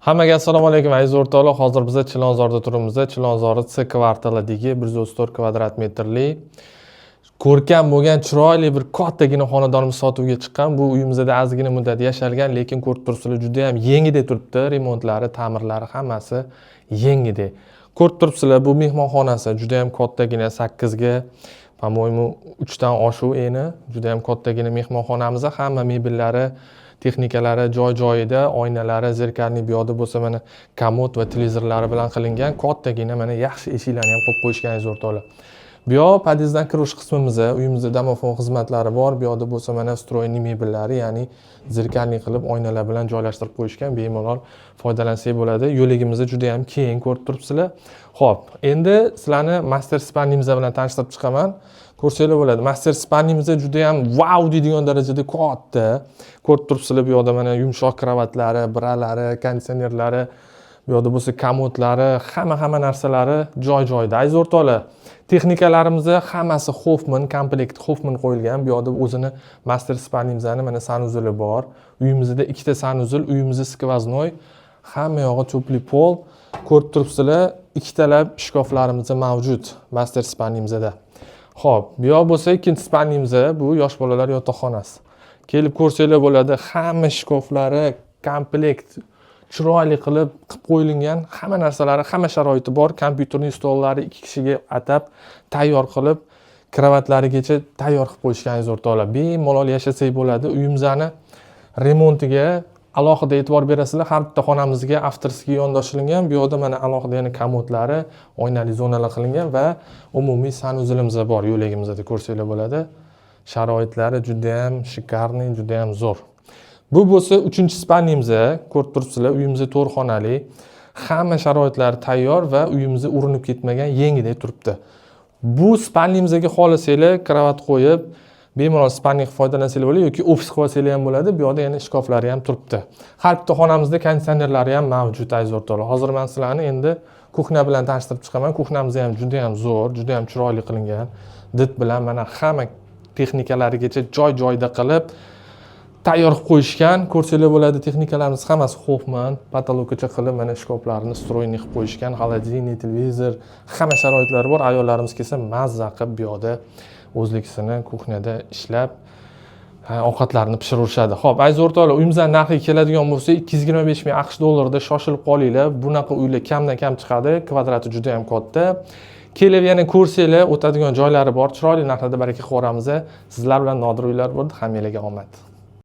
Hammaga assalomu alaykum aziz o'rtoqlar. Hozir biz Chilonzorda turibmiz. Chilonzor C kvartalidagi 134 kvadrat metrli ko'rkam bo'lgan chiroyli bir kattagina xonadonimiz sotuvga chiqqan. Bu uyimizda ozgina muddat yashalgan, lekin ko'rib turibsizlar, juda ham yengidek turibdi. Remontlari, ta'mirlari hammasi yengidek. Ko'rib turibsizlar, bu mehmonxonasi juda ham kattagina 8 ga, по-моему, 3 dan oshuv eni. Juda ham kattagina mehmonxonamiz, hamma mebellari, texnikalari joy-joyida, oynalari, zerkarli bu yoqda bo'lsa mana komod va televizorlari bilan qilingan kattagina mana yaxshi eshiklarni ham qo'yib qo'yishgan aziz o'rtoqlar. Bu yoq podyezddan kirish qismimiz, uyimizda domofon xizmatlari bor. Bu yoqda bo'lsa mana stroyli mebellari, ya'ni zerkarli qilib oynalar bilan joylashtirib qo'yishgan, bemalol foydalansak bo'ladi. Yo'ligimiz juda ham keng, ko'rib turibsizlar. Xo'p, endi sizlarni master spannimiz bilan tanishtirib chiqaman. Ko'rsanglar bo'ladi. Master spannimiz juda ham wow deydigan darajada katta. Ko'rib turibsizlar, bu yoqda mana yumshoq kravatlari, biralari, konditsionerlari, bu yoqda bo'lsa komodlari, hamma narsalari joy-joyida. Aziz o'rtoqlar, texnikalarimiz hammasi Hoffman komplekt, Hoffman qo'yilgan. Bu yoqda o'zini master spannimizning mana sanuzuli bor. Uyimizda ikkita sanuzul, uyimiz skvoznoy, hamma yog'i to'pli pol. Ko'rib turibsizlar, ikkitalab shkoflarimiz mavjud master spannimizda. Xo'p, bu yoq bo'lsa ikkinchi spannimiz, bu yosh bolalar yotoqxonasi. Kelib ko'rsanglar bo'ladi, hamma shkoflari komplekt chiroyli qilib qo'yilgan, hamma narsalari, hamma sharoiti bor. Kompyuterning stollari 2 kishiga atab tayyor qilib, kravatlarigacha tayyor qilib qo'yishgan aziz o'rtoqlar. Bemalol yashasak bo'ladi. Uyimizni remontiga alohida e'tibor berasizlar. Har bitta xonamizga avtorskiy yondoshilingan. Bu yoqda mana alohida yana komodlari, oynali zonalar qilingan va umumiy sanuzilimiz bor. Yo'ligimizda ko'rsanglar bo'ladi. Sharoitlari juda ham shikarniy, juda ham zo'r. Bu bo'lsa 3-spannimiz, ko'rib turibsizlar, uyimiz 4 xonali. Hamma sharoitlari tayyor va uyimiz urinib ketmagan, yengidek turibdi. Bu spannimizga xohlasanglar kravat qo'yib, bemalol spanning foydalansanglar bo'ladi yoki ofis qilib olsanglar ham bo'ladi. Bu yoqda yana shkoflari ham turibdi. Har bitta xonamizda konditsionerlari ham mavjud aziz o'rtoqlar. Hozir men sizlarni endi kuxnya bilan tanishtirib chiqaman. Kuxnyamiz ham juda ham zo'r, juda ham chiroyli qilingan. Dit bilan mana hamma texnikalarigacha joy-joyida qilib tayyor qilib qo'yishgan. Ko'rsanglar bo'ladi, texnikalarimiz hammasi Hoffman, patologgacha qilib mana shkoflarni stroyni qilib qo'yishgan, xolodilnik, televizor, hamma sharoitlari bor. Ayollarimiz kelsa mazza qilib bu yoqda o'zlikisini kuxnyada ishlab ovqatlarni pishirishadi. Xo'p, aziz o'rtoqlar, uyimizning narxiga keladigan bo'lsa 225 ming AQSh dollarida shoshilib qolinglar. Bunaqa uylar kamdan kam chiqadi, kvadrati juda ham katta. Kelib yana ko'rsanglar, o'tadigan joylari bor. Chiroyli narxlarda baraka qilib o'ramiz. Sizlar bilan Nodir uylar bo'ldi. Hammalarga omad.